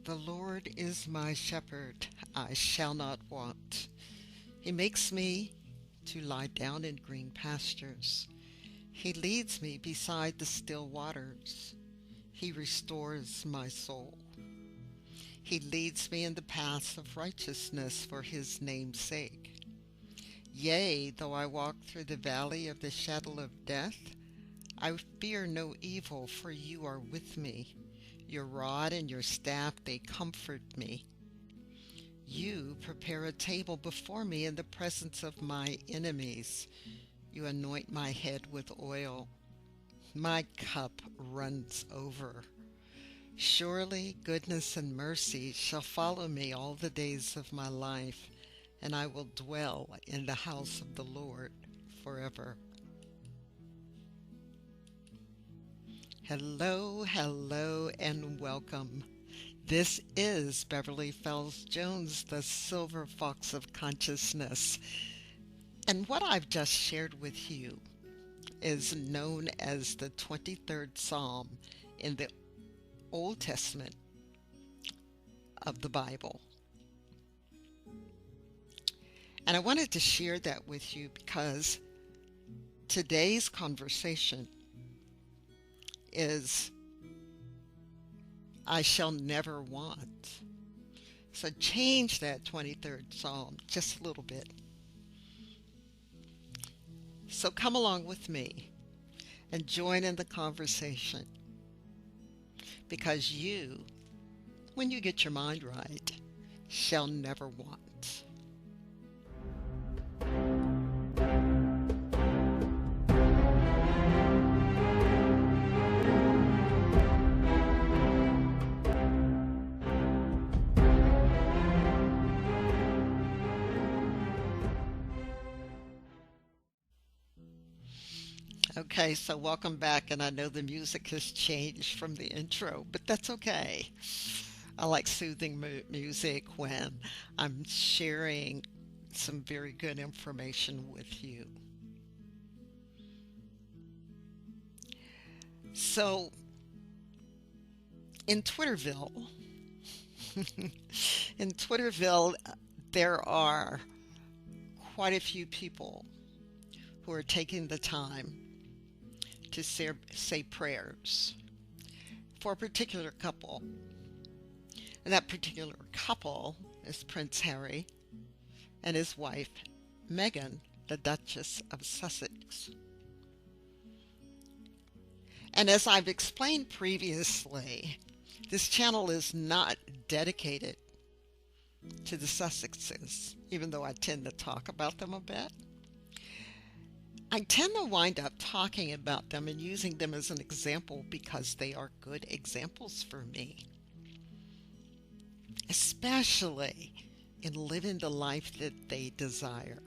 The Lord is my shepherd, I shall not want. He makes me to lie down in green pastures. He leads me beside the still waters. He restores my soul. He leads me in the paths of righteousness for his name's sake. Yea, though I walk through the valley of the shadow of death, I fear no evil, for you are with me. Your rod and your staff, they comfort me. You prepare a table before me in the presence of my enemies. You anoint my head with oil. My cup runs over. Surely goodness and mercy shall follow me all the days of my life, and I will dwell in the house of the Lord forever. Hello, hello, and welcome. This is Beverly Fells Jones, the Silver Fox of Consciousness. And what I've just shared with you is known as the 23rd Psalm in the Old Testament of the Bible. And I wanted to share that with you because today's conversation is I shall never want. So change that 23rd Psalm just a little bit. So come along with me and join in the conversation, because you, when you get your mind right, shall never want. Okay, so welcome back, and I know the music has changed from the intro, but that's okay. I like soothing music when I'm sharing some very good information with you. So, in Twitterville, there are quite a few people who are taking the time to say prayers for a particular couple. And that particular couple is Prince Harry and his wife, Meghan, the Duchess of Sussex. And as I've explained previously, this channel is not dedicated to the Sussexes, even though I tend to talk about them a bit. I tend to wind up talking about them and using them as an example because they are good examples for me, especially in living the life that they desire.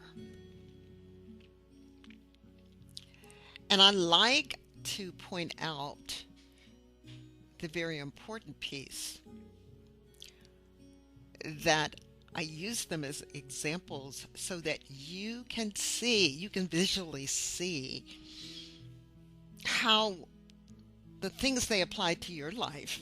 And I like to point out the very important piece that I use them as examples so that you can visually see how the things they apply to your life,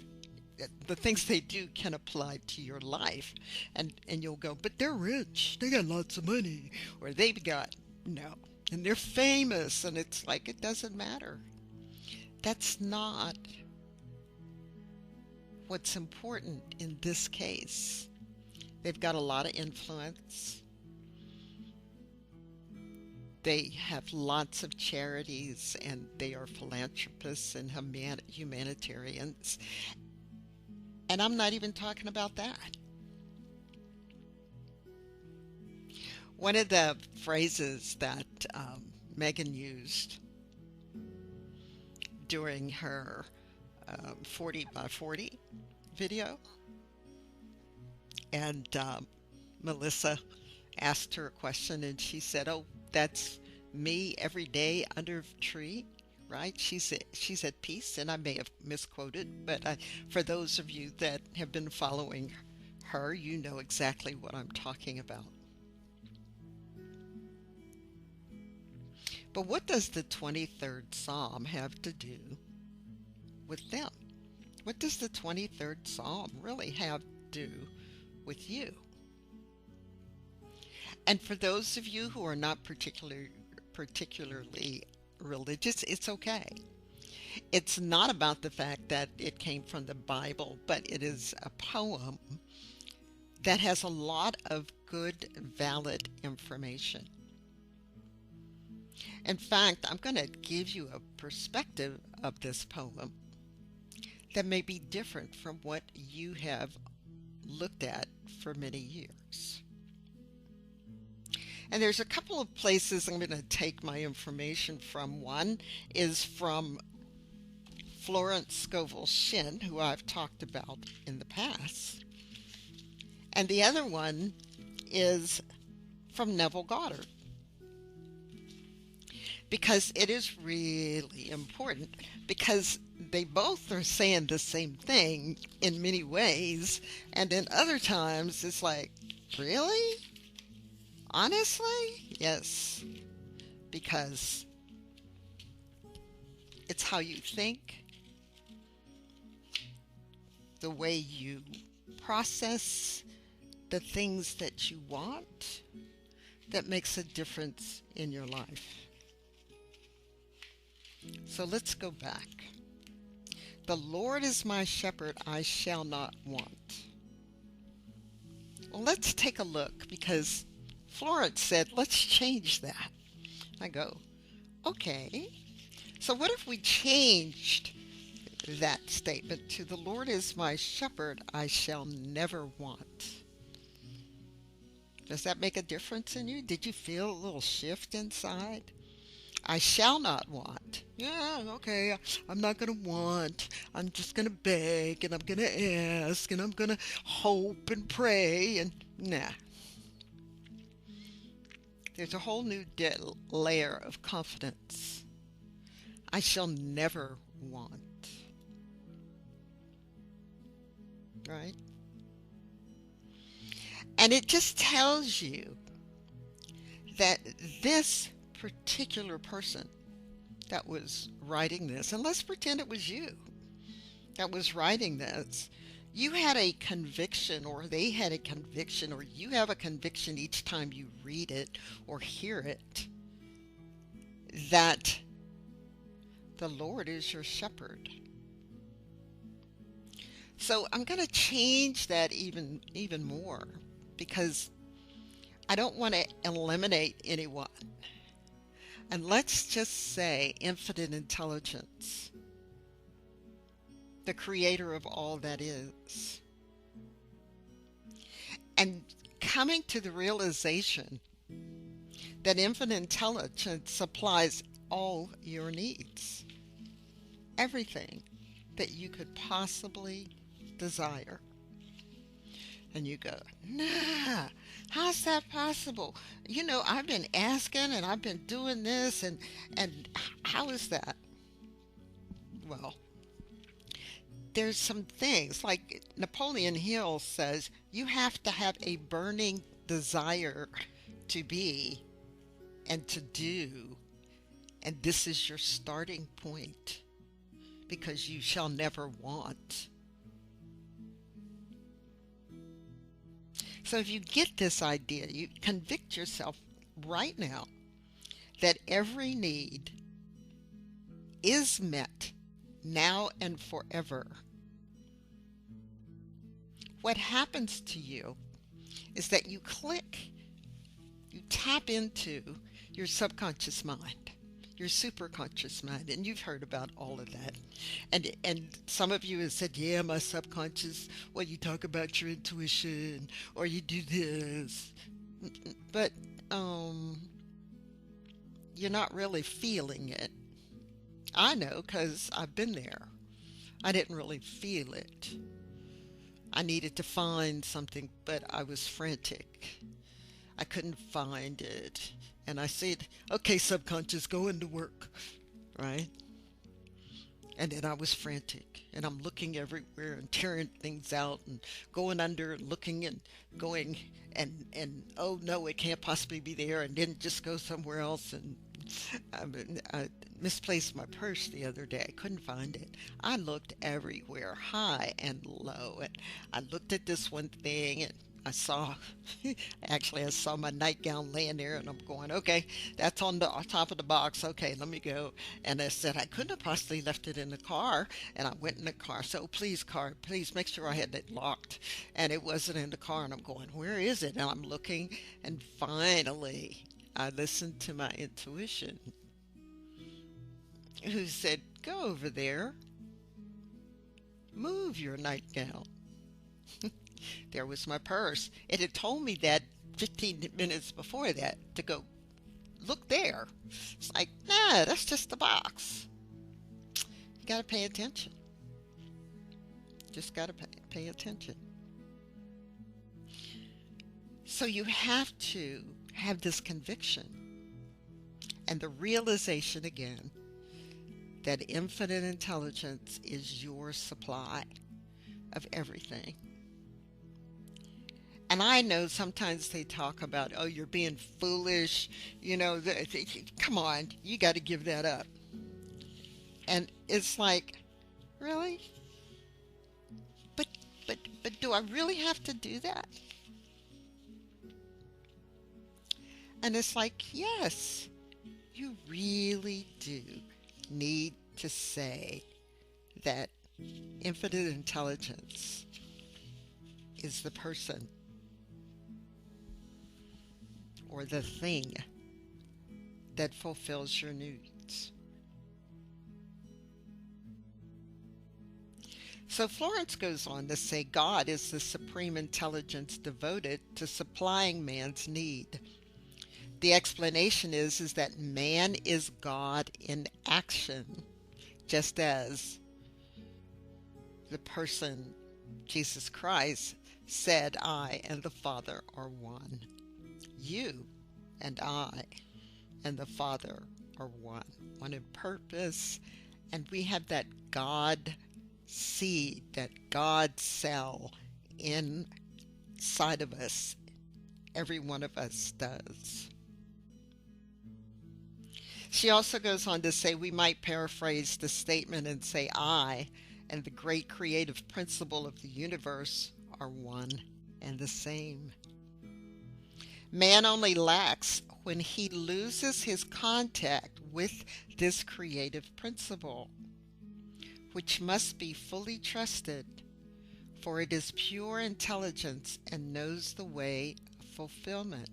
the things they do can apply to your life. And you'll go, but they're rich, they got lots of money, or they've got, no, and they're famous, and it's like, it doesn't matter. That's not what's important in this case. They've got a lot of influence. They have lots of charities, and they are philanthropists and humanitarians. And I'm not even talking about that. One of the phrases that Meghan used during her 40 by 40 video, and Melissa asked her a question, and she said, oh, that's me every day under a tree, right? She's at peace, and I may have misquoted, but for those of you that have been following her, you know exactly what I'm talking about. But what does the 23rd Psalm have to do with them? What does the 23rd Psalm really have to do with you? And for those of you who are not particularly religious, it's okay. It's not about the fact that it came from the Bible, but it is a poem that has a lot of good, valid information. In fact, I'm going to give you a perspective of this poem that may be different from what you have looked at for many years. And there's a couple of places I'm going to take my information from. One is from Florence Scovel Shinn, who I've talked about in the past. And the other one is from Neville Goddard, because it is really important, because they both are saying the same thing in many ways, and in other times it's like, really? Honestly? Yes. Because it's how you think, the way you process the things that you want, that makes a difference in your life. So let's go back. The Lord is my shepherd, I shall not want. Well, let's take a look, because Florence said, let's change that. I go, okay. So what if we changed that statement to, the Lord is my shepherd, I shall never want? Does that make a difference in you? Did you feel a little shift inside? I shall not want. Yeah, okay, I'm not going to want. I'm just going to beg, and I'm going to ask, and I'm going to hope and pray, and nah. There's a whole new layer of confidence. I shall never want. Right? And it just tells you that this particular person that was writing this, and let's pretend it was you that was writing this, you had a conviction, or they had a conviction, or you have a conviction each time you read it or hear it, that the Lord is your shepherd. So I'm going to change that even more, because I don't want to eliminate anyone. And let's just say infinite intelligence, the creator of all that is. And coming to the realization that infinite intelligence supplies all your needs, everything that you could possibly desire. And you go, nah, how's that possible? You know, I've been asking and I've been doing this, and how is that? Well, there's some things, like Napoleon Hill says, you have to have a burning desire to be and to do, and this is your starting point, because you shall never want. So if you get this idea, you convict yourself right now that every need is met now and forever. What happens to you is that you tap into your subconscious mind, your superconscious mind, and you've heard about all of that. And some of you have said, yeah, my subconscious, well, you talk about your intuition, or you do this, but you're not really feeling it. I know, because I've been there. I didn't really feel it. I needed to find something, but I was frantic. I couldn't find it. And I said, okay, subconscious, go into work, right? And then I was frantic, and I'm looking everywhere and tearing things out and going under and looking and going and oh no, it can't possibly be there, and then just go somewhere else and I misplaced my purse the other day. I couldn't find it. I looked everywhere, high and low, and I looked at this one thing, and I saw, actually, I saw my nightgown laying there, and I'm going, okay, that's on the on top of the box. Okay, let me go. And I said, I couldn't have possibly left it in the car. And I went in the car. So please, car, please make sure I had it locked. And it wasn't in the car. And I'm going, where is it? And I'm looking, and finally, I listened to my intuition, who said, go over there, move your nightgown. There was my purse. It had told me that 15 minutes before that to go look there. It's like, nah, that's just the box. You got to pay attention. Just got to pay attention. So you have to have this conviction and the realization again that infinite intelligence is your supply of everything. And I know sometimes they talk about, oh, you're being foolish, come on, you got to give that up. And it's like, really? But do I really have to do that? And it's like, yes, you really do need to say that infinite intelligence is the person or the thing that fulfills your needs. So Florence goes on to say God is the supreme intelligence devoted to supplying man's need. The explanation is that man is God in action, just as the person, Jesus Christ, said, I and the Father are one. You and I and the Father are one in purpose, and we have that God seed, that God cell inside of us. Every one of us does. She also goes on to say we might paraphrase the statement and say I and the great creative principle of the universe are one and the same. Man only lacks when he loses his contact with this creative principle, which must be fully trusted, for it is pure intelligence and knows the way of fulfillment.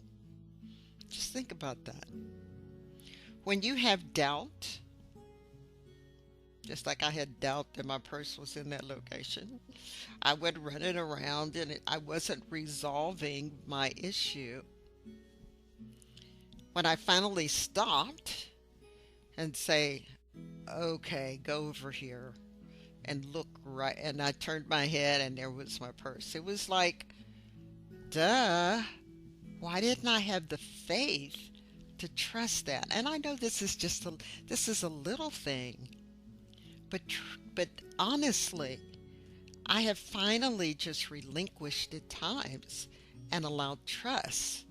Just think about that. When you have doubt, just like I had doubt that my purse was in that location, I went running around and I wasn't resolving my issue. When I finally stopped and say, okay, go over here and look right, and I turned my head and there was my purse. It was like, duh, why didn't I have the faith to trust that? And I know this is a little thing, but honestly, I have finally just relinquished at times and allowed trust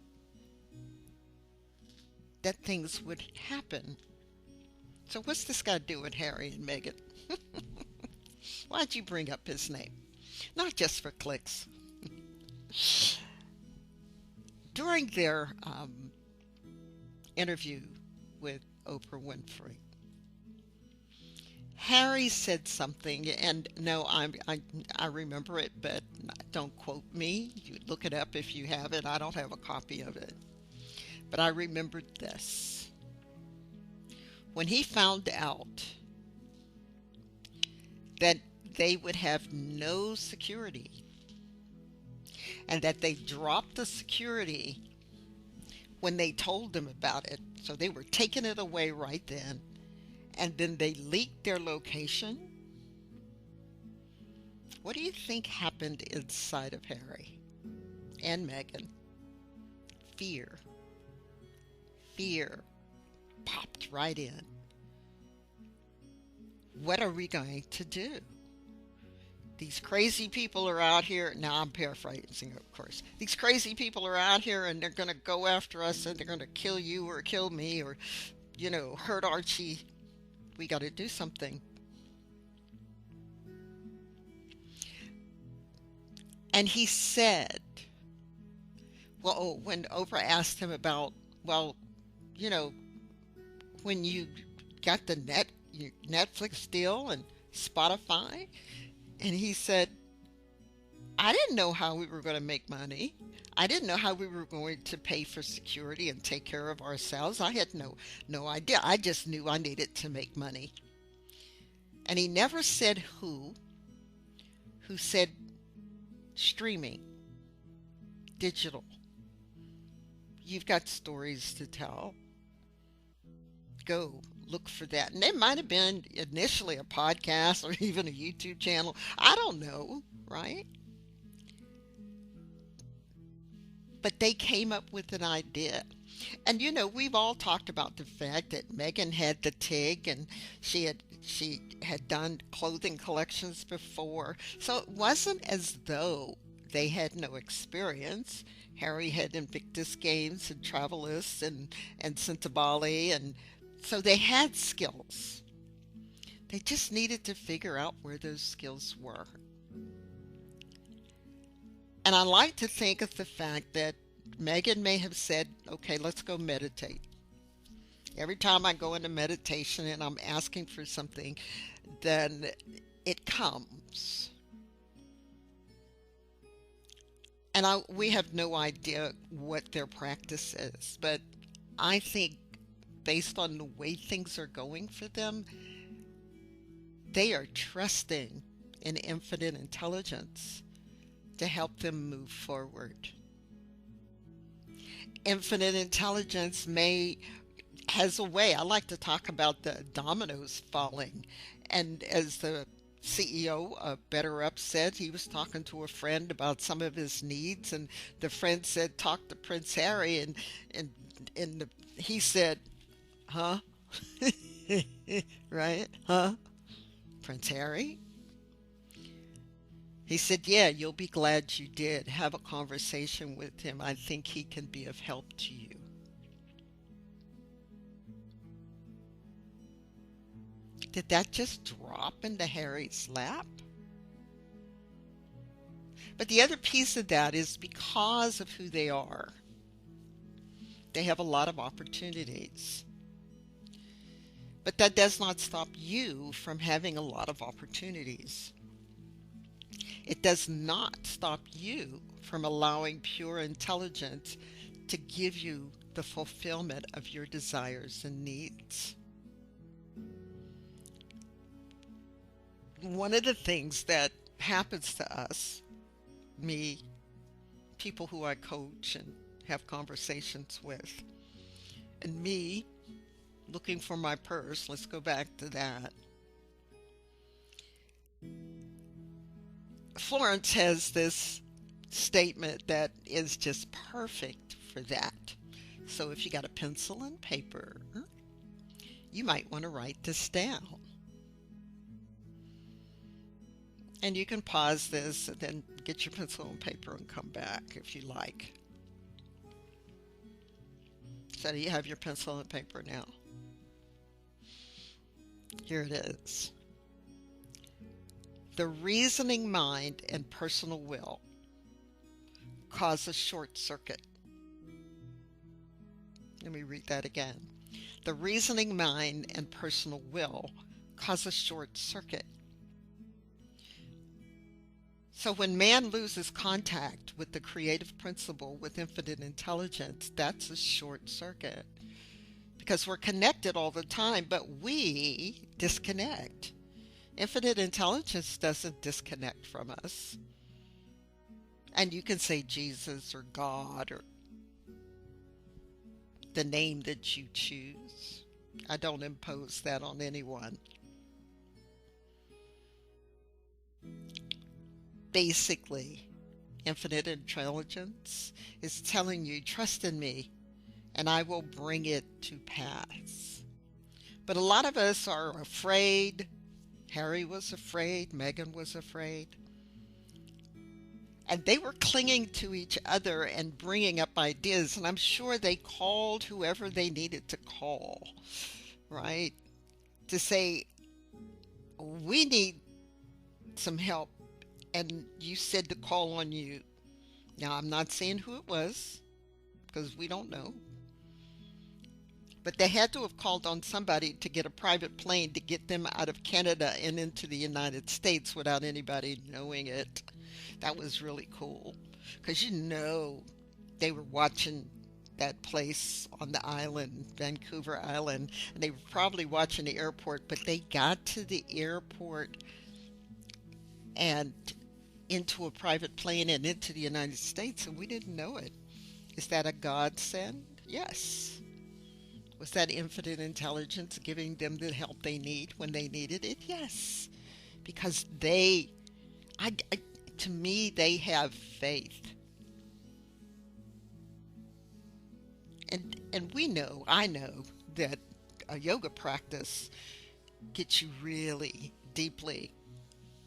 that things would happen. So what's this got to do with Harry and Meghan? Why'd you bring up his name? Not just for clicks. During their interview with Oprah Winfrey, Harry said something, and no, I remember it, but don't quote me. You look it up if you have it. I don't have a copy of it. But I remembered this. When he found out that they would have no security and that they dropped the security when they told them about it, so they were taking it away right then, and then they leaked their location, what do you think happened inside of Harry and Meghan? Fear. Fear popped right in. What are we going to do? These crazy people are out here. Now I'm paraphrasing, of course. These crazy people are out here and they're going to go after us and they're going to kill you or kill me or hurt Archie. We got to do something. And he said, when Oprah asked him about, well, you know, when you got the Netflix deal and Spotify, and he said, I didn't know how we were going to make money. I didn't know how we were going to pay for security and take care of ourselves. I had no idea. I just knew I needed to make money. And he never said who said streaming, digital. You've got stories to tell. Go look for that. And it might have been initially a podcast or even a YouTube channel. I don't know, right? But they came up with an idea. And we've all talked about the fact that Meghan had the TIG, and she had done clothing collections before. So it wasn't as though they had no experience. Harry had Invictus Games and Travelist and sent to Bali, and so they had skills. They just needed to figure out where those skills were. And I like to think of the fact that Meghan may have said, okay, let's go meditate. Every time I go into meditation and I'm asking for something, then it comes. And we have no idea what their practice is, but I think based on the way things are going for them, they are trusting in infinite intelligence to help them move forward. Infinite intelligence has a way. I like to talk about the dominoes falling. And as the CEO of Better Up said, he was talking to a friend about some of his needs, and the friend said, talk to Prince Harry, and he said, huh? Right? Huh? Prince Harry? He said, yeah, you'll be glad you did. Have a conversation with him. I think he can be of help to you. Did that just drop into Harry's lap? But the other piece of that is because of who they are. They have a lot of opportunities. But that does not stop you from having a lot of opportunities. It does not stop you from allowing pure intelligence to give you the fulfillment of your desires and needs. One of the things that happens to us, me, people who I coach and have conversations with, and me looking for my purse, let's go back to that. Florence has this statement that is just perfect for that. So if you got a pencil and paper, you might want to write this down. And you can pause this and then get your pencil and paper and come back if you like. So do you have your pencil and paper now? Here it is. The reasoning mind and personal will cause a short circuit. Let me read that again. The reasoning mind and personal will cause a short circuit. So when man loses contact with the creative principle, with infinite intelligence, that's a short circuit. Because we're connected all the time, but we disconnect. Infinite intelligence doesn't disconnect from us. And you can say Jesus or God or the name that you choose. I don't impose that on anyone. Basically, infinite intelligence is telling you, trust in me, and I will bring it to pass. But a lot of us are afraid. Harry was afraid. Meghan was afraid. And they were clinging to each other and bringing up ideas. And I'm sure they called whoever they needed to call, right? To say, we need some help. And you said to call on you. Now, I'm not saying who it was because we don't know. But they had to have called on somebody to get a private plane to get them out of Canada and into the United States without anybody knowing it. That was really cool because they were watching that place on the island, Vancouver Island, and they were probably watching the airport, but they got to the airport and into a private plane and into the United States, and we didn't know it. Is that a godsend? Yes. Was that infinite intelligence giving them the help they need when they needed it? Yes. Because to me, they have faith. And I know that a yoga practice gets you really deeply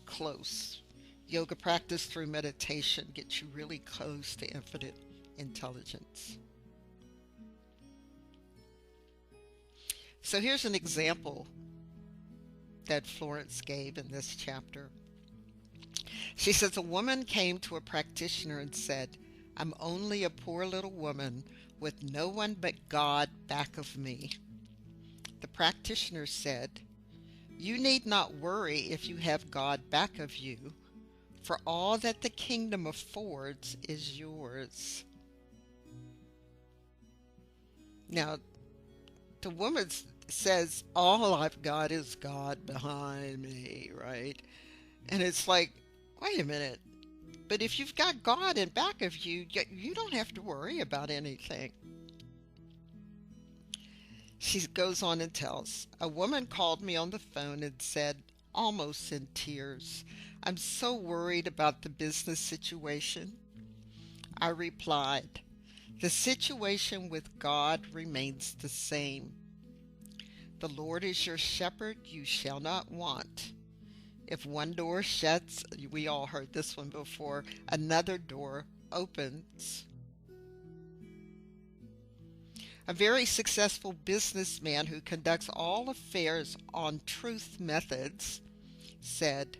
close. Yoga practice through meditation gets you really close to infinite intelligence. So here's an example that Florence gave in this chapter. She says, a woman came to a practitioner and said, I'm only a poor little woman with no one but God back of me. The practitioner said, you need not worry if you have God back of you, for all that the kingdom affords is yours. Now, the woman says, all I've got is God behind me, right? And it's like, wait a minute. But if you've got God in back of you, you don't have to worry about anything. She goes on and tells, a woman called me on the phone and said, almost in tears, I'm so worried about the business situation. I replied, the situation with God remains the same. The Lord is your shepherd, you shall not want. If one door shuts, we all heard this one before, another door opens. A very successful businessman who conducts all affairs on truth methods said,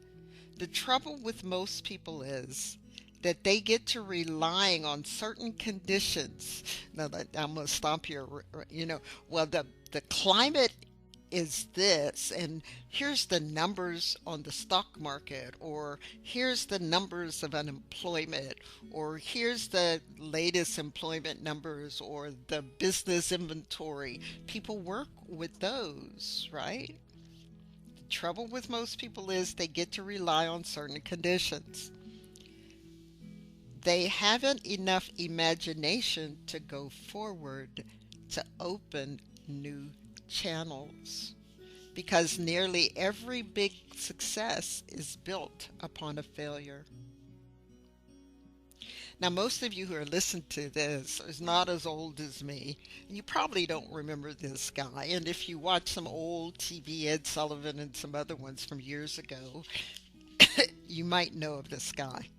the trouble with most people is that they get to relying on certain conditions. Now, I'm going to stop here. The climate is this, and here's the numbers on the stock market, or here's the numbers of unemployment, or here's the latest employment numbers, or the business inventory. People work with those, right? The trouble with most people is they get to rely on certain conditions. They haven't enough imagination to go forward, to open new channels, because nearly every big success is built upon a failure. Now, most of you who are listening to this is not as old as me, and you probably don't remember this guy. And if you watch some old TV, Ed Sullivan and some other ones from years ago, you might know of this guy.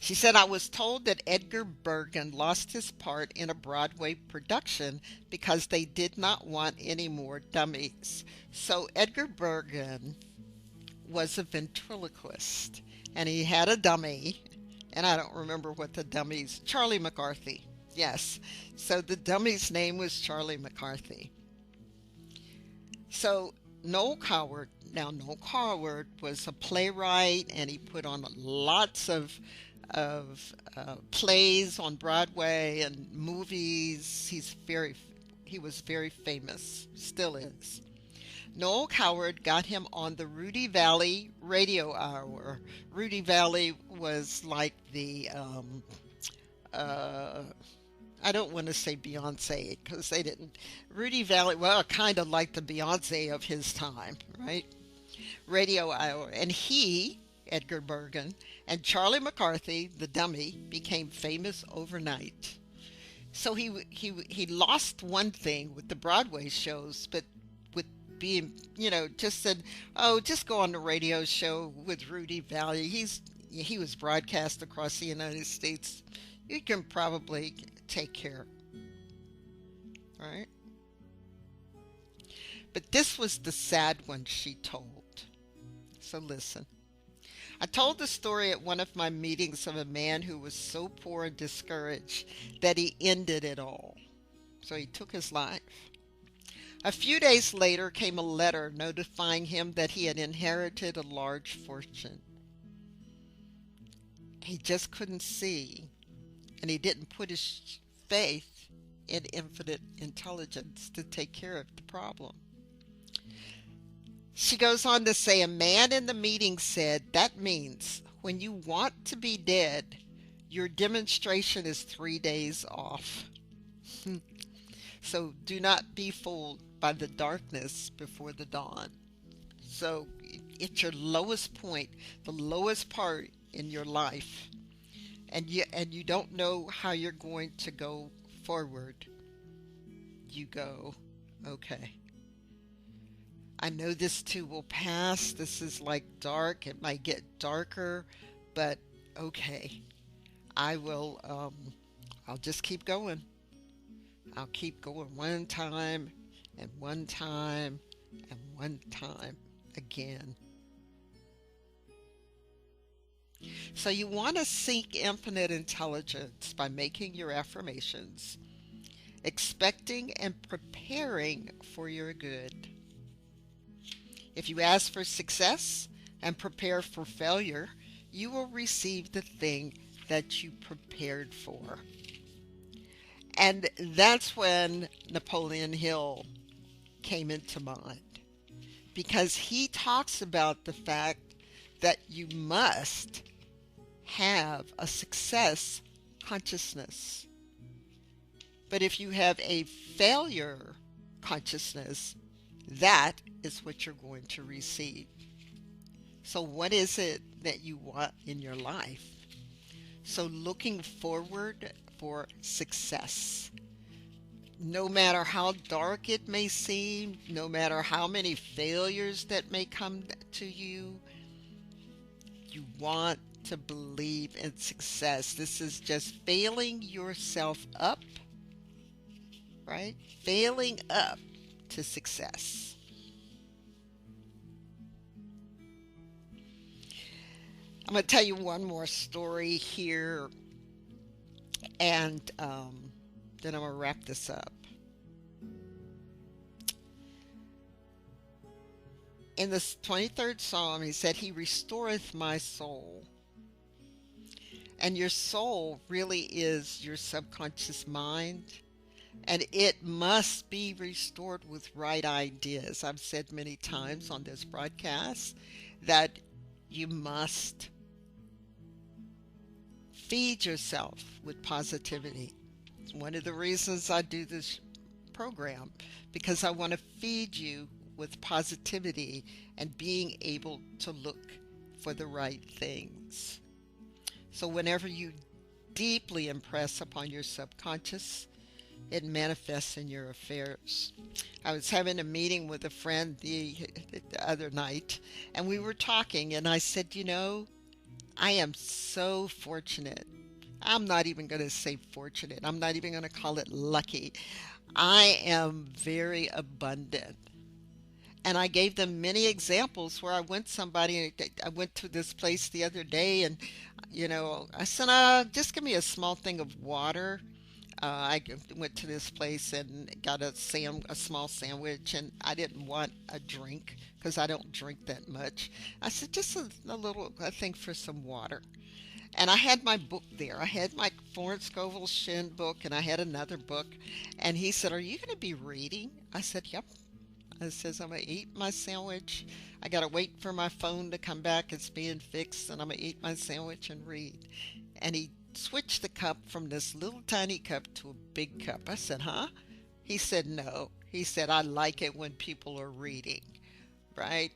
She said, I was told that Edgar Bergen lost his part in a Broadway production because they did not want any more dummies. So Edgar Bergen was a ventriloquist, and he had a dummy, and I don't remember what the dummy's, Charlie McCarthy. Yes, so the dummy's name was Charlie McCarthy. So Noel Coward was a playwright, and he put on lots of plays on Broadway and movies. He was very famous, still is. Noel Coward got him on the Rudy Valley Radio Hour. Rudy Valley was like the I don't want to say Beyonce because they didn't. Rudy Valley, well, kind of like the Beyonce of his time, right? Radio Hour, and Edgar Bergen, and Charlie McCarthy, the dummy, became famous overnight. So he lost one thing with the Broadway shows, but with being, just said, oh, just go on the radio show with Rudy Valley. he was broadcast across the United States. You can probably take care, right? But this was the sad one she told. So listen. I told the story at one of my meetings of a man who was so poor and discouraged that he ended it all. So he took his life. A few days later came a letter notifying him that he had inherited a large fortune. He just couldn't see, and he didn't put his faith in infinite intelligence to take care of the problem. She goes on to say, a man in the meeting said, that means when you want to be dead, your demonstration is 3 days off. So do not be fooled by the darkness before the dawn. So it's your lowest point, the lowest part in your life, and you don't know how you're going to go forward. You go, okay, I know this too will pass. This is like dark. It might get darker, but okay, I'll just keep going. I'll keep going one time and one time and one time again. So you want to seek infinite intelligence by making your affirmations, expecting and preparing for your good. If you ask for success and prepare for failure, you will receive the thing that you prepared for. And that's when Napoleon Hill came into mind, because he talks about the fact that you must have a success consciousness. But if you have a failure consciousness, that is what you're going to receive. So what is it that you want in your life? So looking forward for success. No matter how dark it may seem, no matter how many failures that may come to you, you want to believe in success. This is just failing yourself up, right? Failing up to success. I'm going to tell you one more story here, and then I'm going to wrap this up. In the 23rd Psalm, he said, He restoreth my soul. And your soul really is your subconscious mind, and it must be restored with right ideas. I've said many times on this broadcast that you must feed yourself with positivity. It's one of the reasons I do this program, because I want to feed you with positivity and being able to look for the right things. So whenever you deeply impress upon your subconscious, it manifests in your affairs. I was having a meeting with a friend the other night, and we were talking, and I said, I am so fortunate. I'm not even going to say fortunate. I'm not even going to call it lucky. I am very abundant. And I gave them many examples where I went to this place the other day, and, I said, just give me a small thing of water. I went to this place and got a small sandwich, and I didn't want a drink because I don't drink that much. I said, just a little, I think, for some water. And I had my book there. I had my Florence Scovel Shin book, and I had another book. And he said, are you going to be reading? I said, yep. I says, I'm going to eat my sandwich. I got to wait for my phone to come back. It's being fixed, and I'm going to eat my sandwich and read. And he switched the cup from this little tiny cup to a big cup. I said, huh? He said, no. He said, I like it when people are reading, right?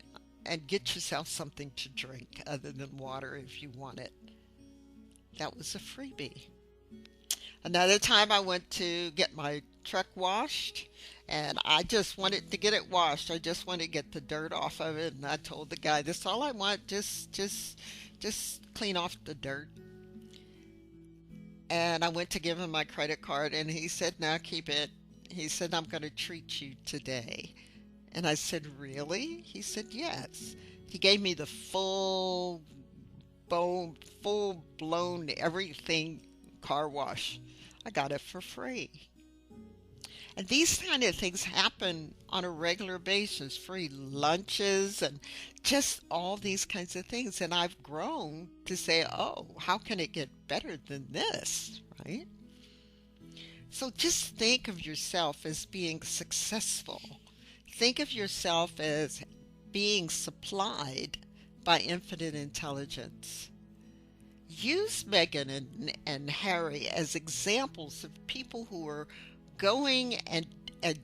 And get yourself something to drink other than water if you want it. That was a freebie. Another time I went to get my truck washed, and I just wanted to get it washed. I just wanted to get the dirt off of it, and I told the guy, this is all I want, just just clean off the dirt. And I went to give him my credit card, and he said, "No, keep it." He said, "I'm going to treat you today." And I said, "Really?" He said, "Yes." He gave me the full blown everything car wash. I got it for free. And these kind of things happen on a regular basis, free lunches and just all these kinds of things. And I've grown to say, oh, how can it get better than this, right? So just think of yourself as being successful. Think of yourself as being supplied by infinite intelligence. Use Meghan and Harry as examples of people who are going and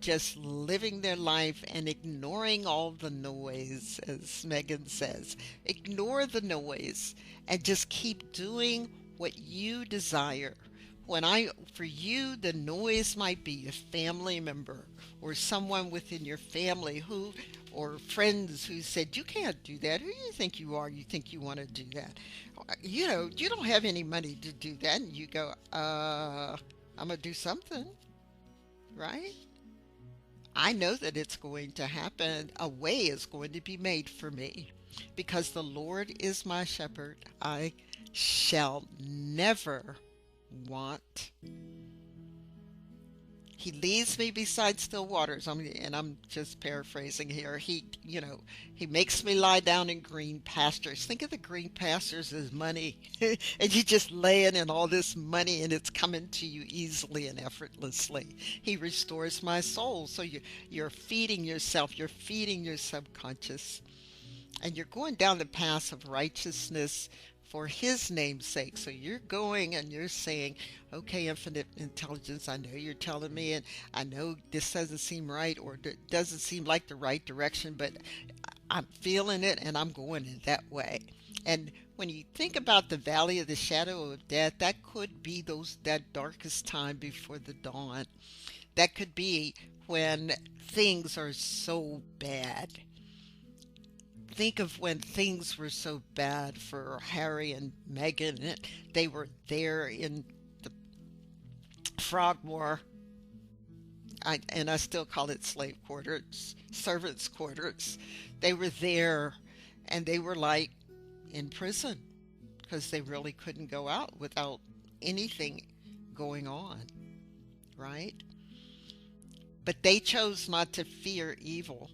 just living their life and ignoring all the noise, as Meghan says. Ignore the noise and just keep doing what you desire. For you, the noise might be a family member or someone within your family or friends who said, you can't do that. Who do you think you are? You think you want to do that? You don't have any money to do that. And you go, I'm going to do something, right? I know that it's going to happen. A way is going to be made for me because the Lord is my shepherd. I shall never want. He leads me beside still waters. And I'm just paraphrasing here. He makes me lie down in green pastures. Think of the green pastures as money. And you just laying in all this money and it's coming to you easily and effortlessly. He restores my soul. So you're feeding yourself. You're feeding your subconscious. And you're going down the path of righteousness for his name's sake. So you're going and you're saying, okay, infinite intelligence, I know you're telling me, and I know this doesn't seem right or doesn't seem like the right direction, but I'm feeling it and I'm going in that way. And when you think about the valley of the shadow of death, that could be that darkest time before the dawn. That could be when things are so bad. Think of when things were so bad for Harry and Meghan. They were there in the Frogmore, and I still call it slave quarters, servants' quarters. They were there, and they were like in prison because they really couldn't go out without anything going on, right? But they chose not to fear evil.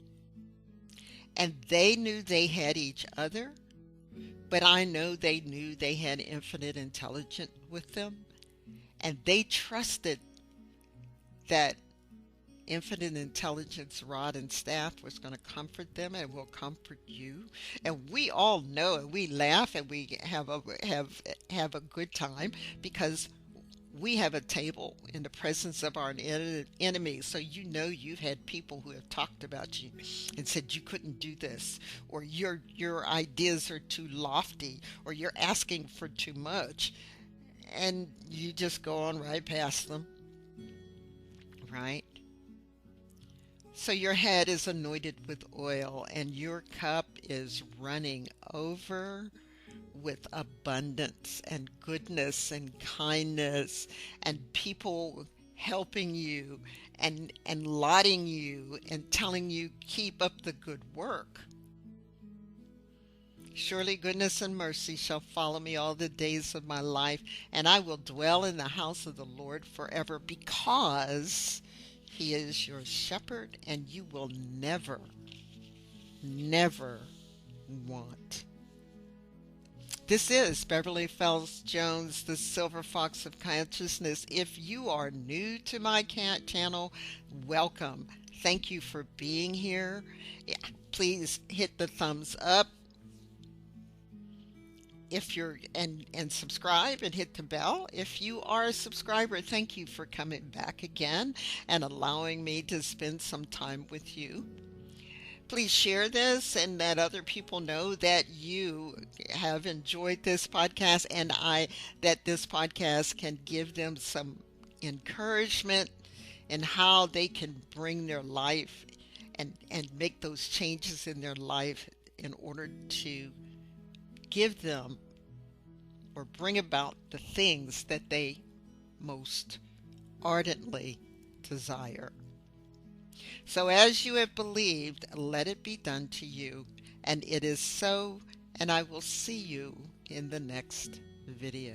And they knew they had each other, but I know they knew they had infinite intelligence with them. And they trusted that infinite intelligence rod and staff was going to comfort them and will comfort you. And we all know, and we laugh and we have a good time because we have a table in the presence of our enemies. So you've had people who have talked about you and said you couldn't do this, or your ideas are too lofty, or you're asking for too much, and you just go on right past them, right? So your head is anointed with oil and your cup is running over with abundance and goodness and kindness and people helping you and lauding you and telling you keep up the good work. Surely goodness and mercy shall follow me all the days of my life, and I will dwell in the house of the Lord forever, because he is your shepherd and you will never want. This is Beverly Fells Jones, the Silver Fox of Consciousness. If you are new to my channel, welcome. Thank you for being here. Please hit the thumbs up if you're and subscribe and hit the bell. If you are a subscriber, thank you for coming back again and allowing me to spend some time with you. Please share this and let other people know that you have enjoyed this podcast and that this podcast can give them some encouragement in how they can bring their life and make those changes in their life in order to give them or bring about the things that they most ardently desire. So as you have believed, let it be done to you, and it is so, and I will see you in the next video.